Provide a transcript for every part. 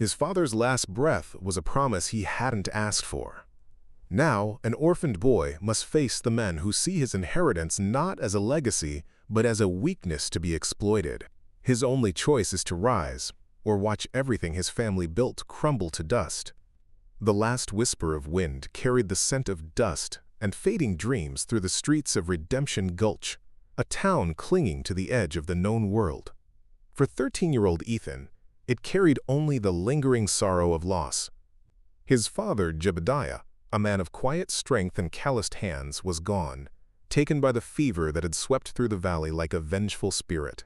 His father's last breath was a promise he hadn't asked for. Now, an orphaned boy must face the men who see his inheritance not as a legacy, but as a weakness to be exploited. His only choice is to rise, or watch everything his family built crumble to dust. The last whisper of wind carried the scent of dust and fading dreams through the streets of Redemption Gulch, a town clinging to the edge of the known world. For 13-year-old Ethan, it carried only the lingering sorrow of loss. His father, Jebediah, a man of quiet strength and calloused hands, was gone, taken by the fever that had swept through the valley like a vengeful spirit.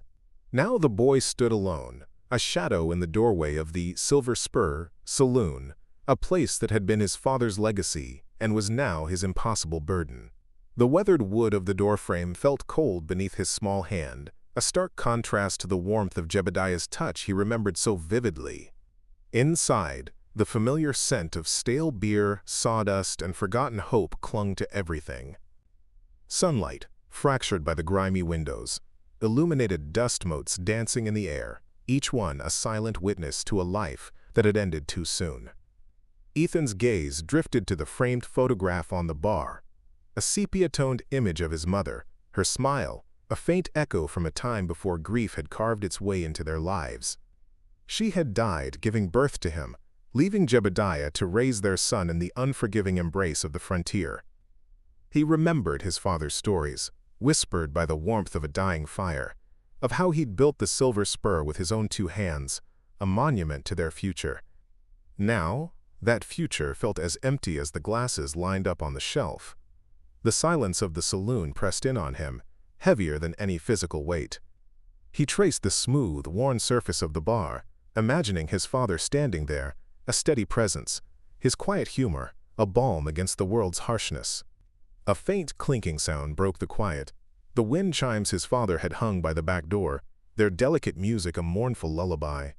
Now the boy stood alone, a shadow in the doorway of the Silver Spur, Saloon, a place that had been his father's legacy and was now his impossible burden. The weathered wood of the doorframe felt cold beneath his small hand, a stark contrast to the warmth of Jebediah's touch he remembered so vividly. Inside, the familiar scent of stale beer, sawdust, and forgotten hope clung to everything. Sunlight, fractured by the grimy windows, illuminated dust motes dancing in the air, each one a silent witness to a life that had ended too soon. Ethan's gaze drifted to the framed photograph on the bar, a sepia-toned image of his mother, her smile, a faint echo from a time before grief had carved its way into their lives. She had died giving birth to him, leaving Jebediah to raise their son in the unforgiving embrace of the frontier. He remembered his father's stories, whispered by the warmth of a dying fire, of how he'd built the Silver Spur with his own 2 hands, a monument to their future. Now, that future felt as empty as the glasses lined up on the shelf. The silence of the saloon pressed in on him, heavier than any physical weight. He traced the smooth, worn surface of the bar, imagining his father standing there, a steady presence, his quiet humor, a balm against the world's harshness. A faint clinking sound broke the quiet, the wind chimes his father had hung by the back door, their delicate music a mournful lullaby.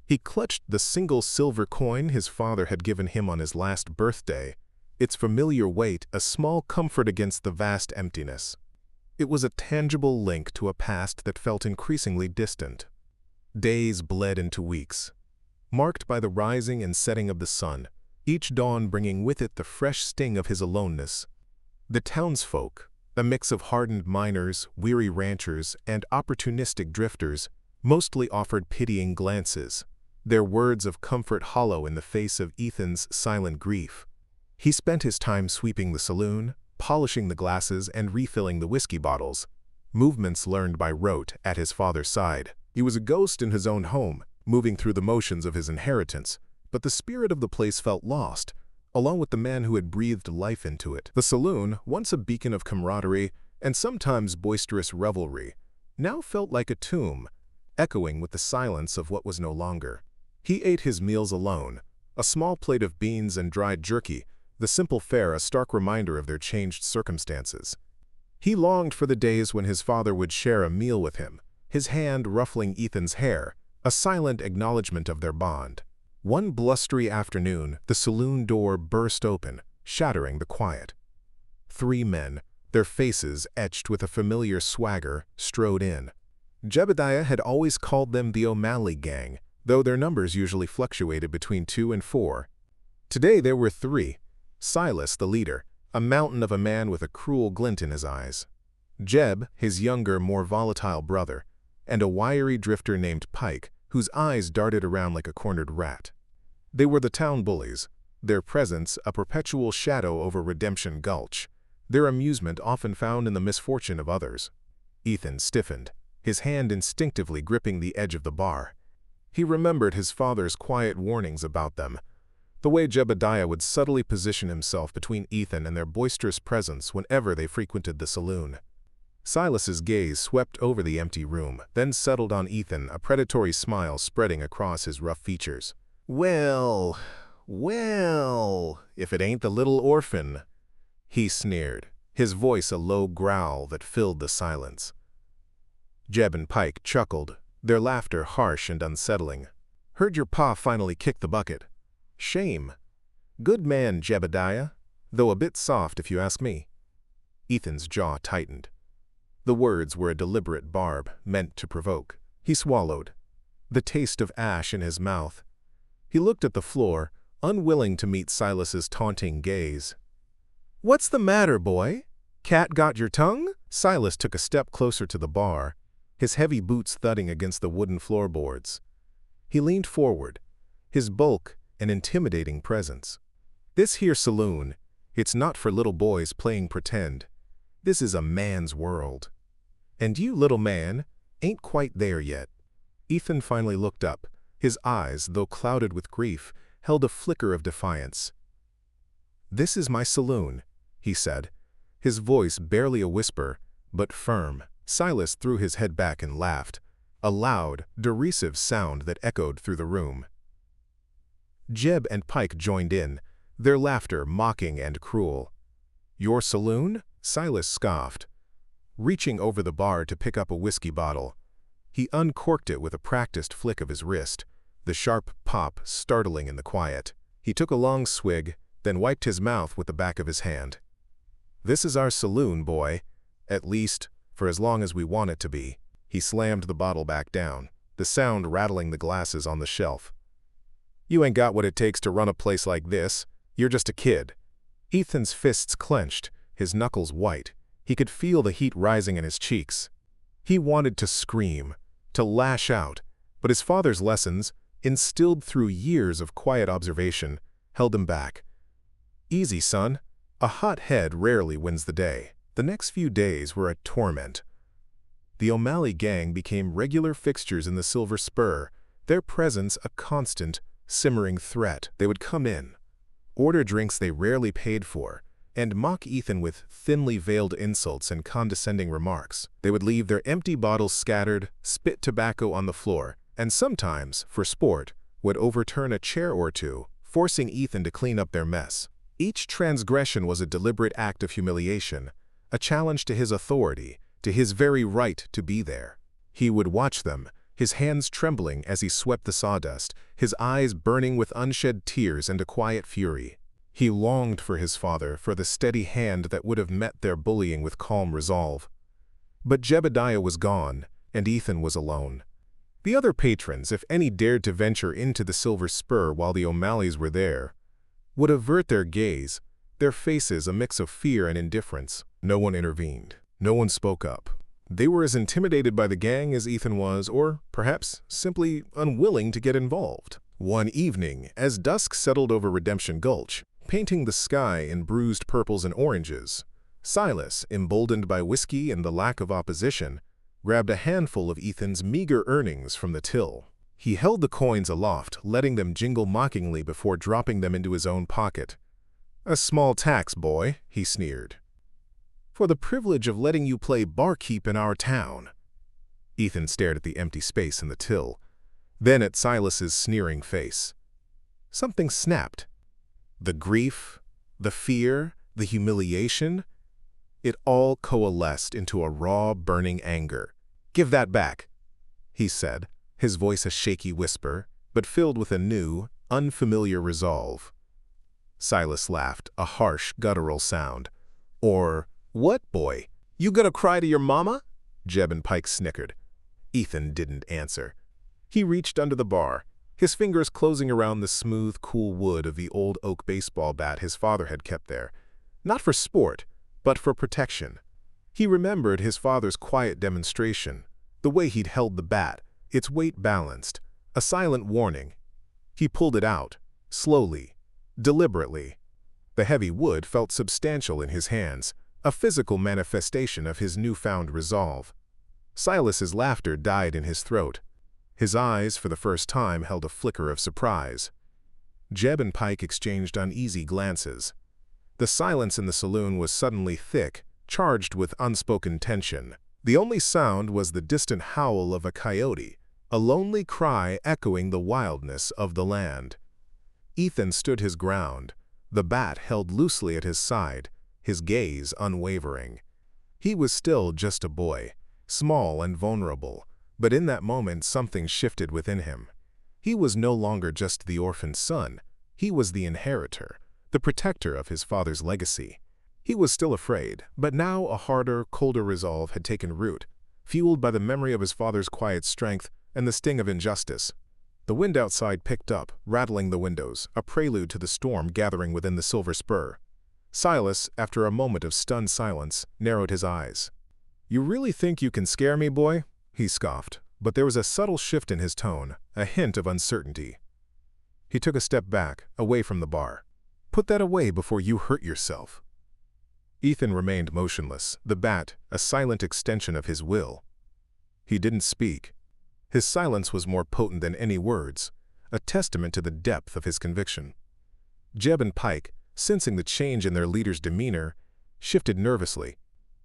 He clutched the single silver coin his father had given him on his last birthday, its familiar weight a small comfort against the vast emptiness. It was a tangible link to a past that felt increasingly distant. Days bled into weeks, marked by the rising and setting of the sun, each dawn bringing with it the fresh sting of his aloneness. The townsfolk, a mix of hardened miners, weary ranchers, and opportunistic drifters, mostly offered pitying glances, their words of comfort hollow in the face of Ethan's silent grief. He spent his time sweeping the saloon, polishing the glasses, and refilling the whiskey bottles, movements learned by rote at his father's side. He was a ghost in his own home, moving through the motions of his inheritance, but the spirit of the place felt lost, along with the man who had breathed life into it. The saloon, once a beacon of camaraderie and sometimes boisterous revelry, now felt like a tomb, echoing with the silence of what was no longer. He ate his meals alone, a small plate of beans and dried jerky, the simple fare a stark reminder of their changed circumstances. He longed for the days when his father would share a meal with him, his hand ruffling Ethan's hair, a silent acknowledgement of their bond. One blustery afternoon, the saloon door burst open, shattering the quiet. 3 men, their faces etched with a familiar swagger, strode in. Jebediah had always called them the O'Malley Gang, though their numbers usually fluctuated between 2 and 4. Today there were 3. Silas, the leader, a mountain of a man with a cruel glint in his eyes. Jeb, his younger, more volatile brother, and a wiry drifter named Pike, whose eyes darted around like a cornered rat. They were the town bullies, their presence a perpetual shadow over Redemption Gulch, their amusement often found in the misfortune of others. Ethan stiffened, his hand instinctively gripping the edge of the bar. He remembered his father's quiet warnings about them, the way Jebediah would subtly position himself between Ethan and their boisterous presence whenever they frequented the saloon. Silas's gaze swept over the empty room, then settled on Ethan, a predatory smile spreading across his rough features. "Well, if it ain't the little orphan," he sneered, his voice a low growl that filled the silence. Jeb and Pike chuckled, their laughter harsh and unsettling. "Heard your pa finally kick the bucket. Shame. Good man, Jebediah, though a bit soft if you ask me." Ethan's jaw tightened. The words were a deliberate barb, meant to provoke. He swallowed, the taste of ash in his mouth. He looked at the floor, unwilling to meet Silas's taunting gaze. "What's the matter, boy? Cat got your tongue?" Silas took a step closer to the bar, his heavy boots thudding against the wooden floorboards. He leaned forward, his bulk an intimidating presence. "This here saloon, it's not for little boys playing pretend. This is a man's world. And you, little man, ain't quite there yet." Ethan finally looked up. His eyes, though clouded with grief, held a flicker of defiance. "This is my saloon," he said, his voice barely a whisper, but firm. Silas threw his head back and laughed, a loud, derisive sound that echoed through the room. Jeb and Pike joined in, their laughter mocking and cruel. "Your saloon?" Silas scoffed, reaching over the bar to pick up a whiskey bottle. He uncorked it with a practiced flick of his wrist, the sharp pop startling in the quiet. He took a long swig, then wiped his mouth with the back of his hand. "This is our saloon, boy. At least, for as long as we want it to be." He slammed the bottle back down, the sound rattling the glasses on the shelf. "You ain't got what it takes to run a place like this. You're just a kid." Ethan's fists clenched, his knuckles white. He could feel the heat rising in his cheeks. He wanted to scream, to lash out, but his father's lessons, instilled through years of quiet observation, held him back. "Easy, son. A hot head rarely wins the day." The next few days were a torment. The O'Malley gang became regular fixtures in the Silver Spur, their presence a constant, simmering threat. They would come in, order drinks they rarely paid for, and mock Ethan with thinly veiled insults and condescending remarks. They would leave their empty bottles scattered, spit tobacco on the floor, and sometimes, for sport, would overturn a chair or two, forcing Ethan to clean up their mess. Each transgression was a deliberate act of humiliation, a challenge to his authority, to his very right to be there. He would watch them, his hands trembling as he swept the sawdust, his eyes burning with unshed tears and a quiet fury. He longed for his father, for the steady hand that would have met their bullying with calm resolve. But Jebediah was gone, and Ethan was alone. The other patrons, if any dared to venture into the Silver Spur while the O'Malleys were there, would avert their gaze, their faces a mix of fear and indifference. No one intervened. No one spoke up. They were as intimidated by the gang as Ethan was, or perhaps simply unwilling to get involved. One evening, as dusk settled over Redemption Gulch, painting the sky in bruised purples and oranges, Silas, emboldened by whiskey and the lack of opposition, grabbed a handful of Ethan's meager earnings from the till. He held the coins aloft, letting them jingle mockingly before dropping them into his own pocket. "A small tax, boy," he sneered, "for the privilege of letting you play barkeep in our town." Ethan stared at the empty space in the till, then at Silas's sneering face. Something snapped. The grief, the fear, the humiliation, it all coalesced into a raw, burning anger. "Give that back," he said, his voice a shaky whisper, but filled with a new, unfamiliar resolve. Silas laughed, a harsh, guttural sound. "Or what, boy? You gonna cry to your mama?" Jeb and Pike snickered. Ethan didn't answer. He reached under the bar, his fingers closing around the smooth, cool wood of the old oak baseball bat his father had kept there, not for sport, but for protection. He remembered his father's quiet demonstration, the way he'd held the bat, its weight balanced, a silent warning. He pulled it out, slowly, deliberately. The heavy wood felt substantial in his hands, a physical manifestation of his newfound resolve. Silas's laughter died in his throat. His eyes, for the first time, held a flicker of surprise. Jeb and Pike exchanged uneasy glances. The silence in the saloon was suddenly thick, charged with unspoken tension. The only sound was the distant howl of a coyote, a lonely cry echoing the wildness of the land. Ethan stood his ground, the bat held loosely at his side, his gaze unwavering. He was still just a boy, small and vulnerable, but in that moment something shifted within him. He was no longer just the orphaned son, he was the inheritor, the protector of his father's legacy. He was still afraid, but now a harder, colder resolve had taken root, fueled by the memory of his father's quiet strength and the sting of injustice. The wind outside picked up, rattling the windows, a prelude to the storm gathering within the silver spur. Silas, after a moment of stunned silence, narrowed his eyes. "You really think you can scare me, boy?" he scoffed, but there was a subtle shift in his tone, a hint of uncertainty. He took a step back, away from the bar. "Put that away before you hurt yourself." Ethan remained motionless, the bat a silent extension of his will. He didn't speak. His silence was more potent than any words, a testament to the depth of his conviction. Jeb and Pike, sensing the change in their leader's demeanor, shifted nervously.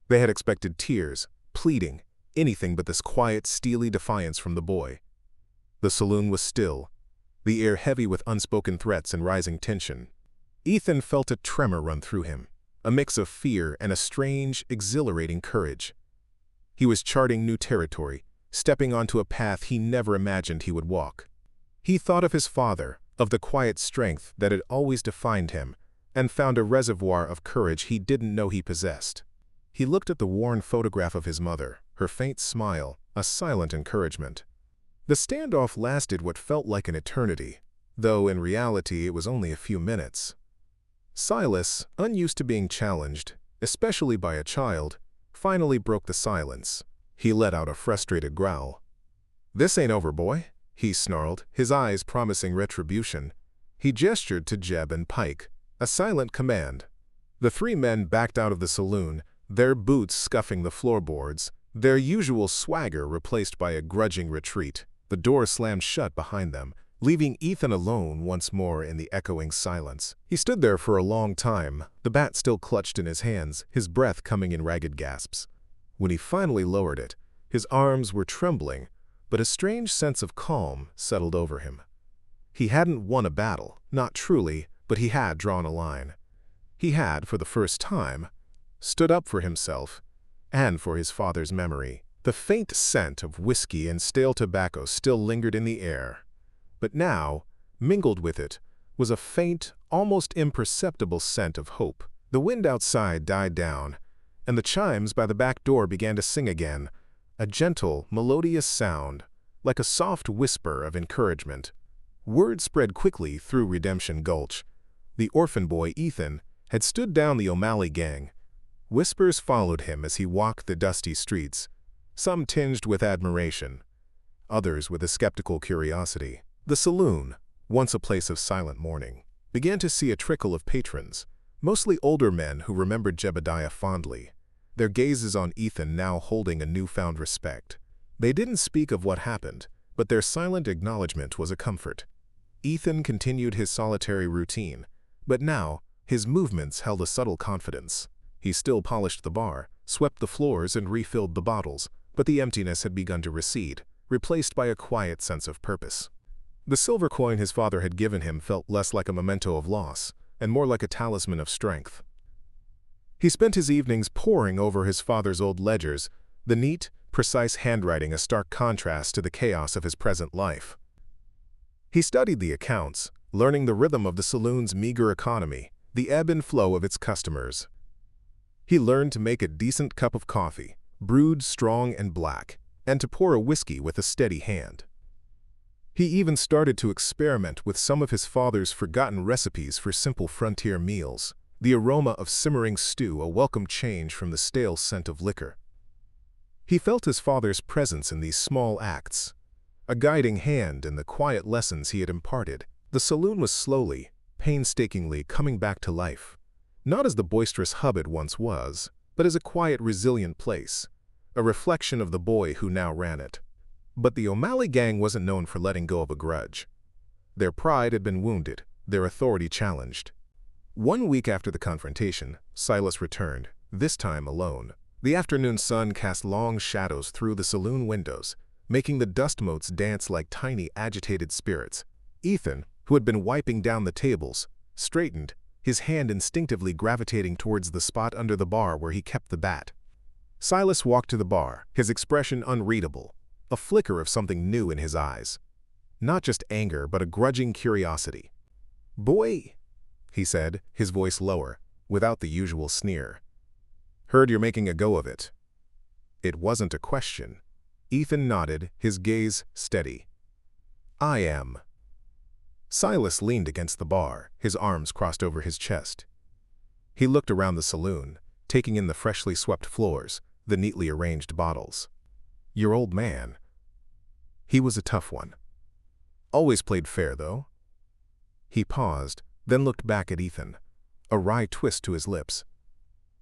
They had expected tears, pleading, anything but this quiet, steely defiance from the boy. The saloon was still, the air heavy with unspoken threats and rising tension. Ethan felt a tremor run through him, a mix of fear and a strange, exhilarating courage. He was charting new territory, stepping onto a path he never imagined he would walk. He thought of his father, of the quiet strength that had always defined him, and found a reservoir of courage he didn't know he possessed. He looked at the worn photograph of his mother, her faint smile, a silent encouragement. The standoff lasted what felt like an eternity, though in reality it was only a few minutes. Silas, unused to being challenged, especially by a child, finally broke the silence. He let out a frustrated growl. "This ain't over, boy," he snarled, his eyes promising retribution. He gestured to Jeb and Pike, a silent command. The three men backed out of the saloon, their boots scuffing the floorboards, their usual swagger replaced by a grudging retreat. The door slammed shut behind them, leaving Ethan alone once more in the echoing silence. He stood there for a long time, the bat still clutched in his hands, his breath coming in ragged gasps. When he finally lowered it, his arms were trembling, but a strange sense of calm settled over him. He hadn't won a battle, not truly, but he had drawn a line. He had, for the first time, stood up for himself and for his father's memory. The faint scent of whiskey and stale tobacco still lingered in the air, but now, mingled with it, was a faint, almost imperceptible scent of hope. The wind outside died down, and the chimes by the back door began to sing again, a gentle, melodious sound, like a soft whisper of encouragement. Word spread quickly through Redemption Gulch. The orphan boy, Ethan, had stood down the O'Malley gang. Whispers followed him as he walked the dusty streets, some tinged with admiration, others with a skeptical curiosity. The saloon, once a place of silent mourning, began to see a trickle of patrons, mostly older men who remembered Jebediah fondly, their gazes on Ethan now holding a newfound respect. They didn't speak of what happened, but their silent acknowledgement was a comfort. Ethan continued his solitary routine, but now his movements held a subtle confidence. He still polished the bar, swept the floors and refilled the bottles, but the emptiness had begun to recede, replaced by a quiet sense of purpose. The silver coin his father had given him felt less like a memento of loss, and more like a talisman of strength. He spent his evenings poring over his father's old ledgers, the neat, precise handwriting a stark contrast to the chaos of his present life. He studied the accounts, learning the rhythm of the saloon's meager economy, the ebb and flow of its customers. He learned to make a decent cup of coffee, brewed strong and black, and to pour a whiskey with a steady hand. He even started to experiment with some of his father's forgotten recipes for simple frontier meals, the aroma of simmering stew a welcome change from the stale scent of liquor. He felt his father's presence in these small acts, a guiding hand in the quiet lessons he had imparted. The saloon was slowly, painstakingly coming back to life, not as the boisterous hub it once was, but as a quiet, resilient place, a reflection of the boy who now ran it. But the O'Malley gang wasn't known for letting go of a grudge. Their pride had been wounded, their authority challenged. 1 week after the confrontation, Silas returned, this time alone. The afternoon sun cast long shadows through the saloon windows, making the dust motes dance like tiny, agitated spirits. Ethan, who had been wiping down the tables, straightened, his hand instinctively gravitating towards the spot under the bar where he kept the bat. Silas walked to the bar, his expression unreadable, a flicker of something new in his eyes. Not just anger, but a grudging curiosity. "Boy," he said, his voice lower, without the usual sneer. "Heard you're making a go of it." It wasn't a question. Ethan nodded, his gaze steady. I am. Silas leaned against the bar, his arms crossed over his chest. He looked around the saloon, taking in the freshly swept floors, the neatly arranged bottles. Your old man. He was a tough one. Always played fair, though. He paused, then looked back at Ethan, a wry twist to his lips.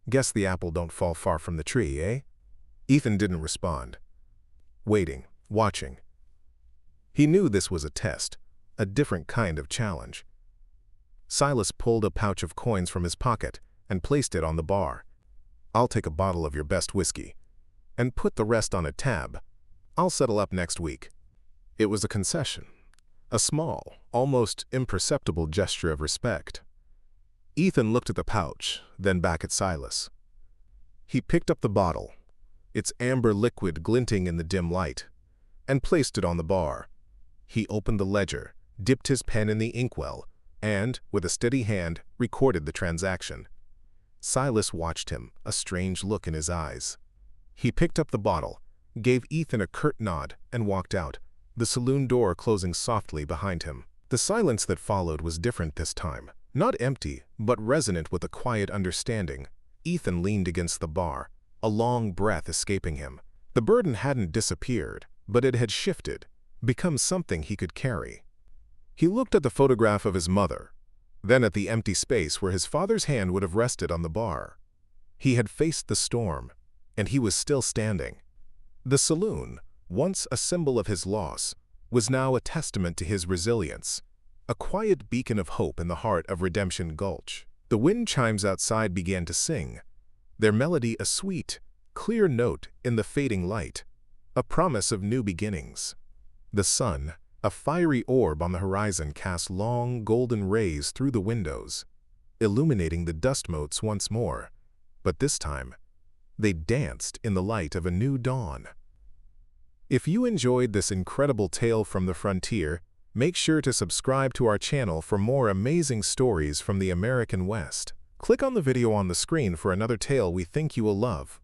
Guess the apple don't fall far from the tree, eh? Ethan didn't respond. Waiting, watching. He knew this was a test, a different kind of challenge. Silas pulled a pouch of coins from his pocket and placed it on the bar. I'll take a bottle of your best whiskey. And put the rest on a tab. I'll settle up next week. It was a concession. A small, almost imperceptible gesture of respect. Ethan looked at the pouch, then back at Silas. He picked up the bottle, its amber liquid glinting in the dim light, and placed it on the bar. He opened the ledger, dipped his pen in the inkwell, and, with a steady hand, recorded the transaction. Silas watched him, a strange look in his eyes. He picked up the bottle, gave Ethan a curt nod, and walked out, the saloon door closing softly behind him. The silence that followed was different this time. Not empty, but resonant with a quiet understanding. Ethan leaned against the bar, a long breath escaping him. The burden hadn't disappeared, but it had shifted, become something he could carry. He looked at the photograph of his mother, then at the empty space where his father's hand would have rested on the bar. He had faced the storm, and he was still standing. The saloon, once a symbol of his loss, was now a testament to his resilience, a quiet beacon of hope in the heart of Redemption Gulch. The wind chimes outside began to sing, their melody a sweet, clear note in the fading light, a promise of new beginnings. The sun, a fiery orb on the horizon, cast long, golden rays through the windows, illuminating the dust motes once more, but this time, they danced in the light of a new dawn. If you enjoyed this incredible tale from the frontier, make sure to subscribe to our channel for more amazing stories from the American West. Click on the video on the screen for another tale we think you will love.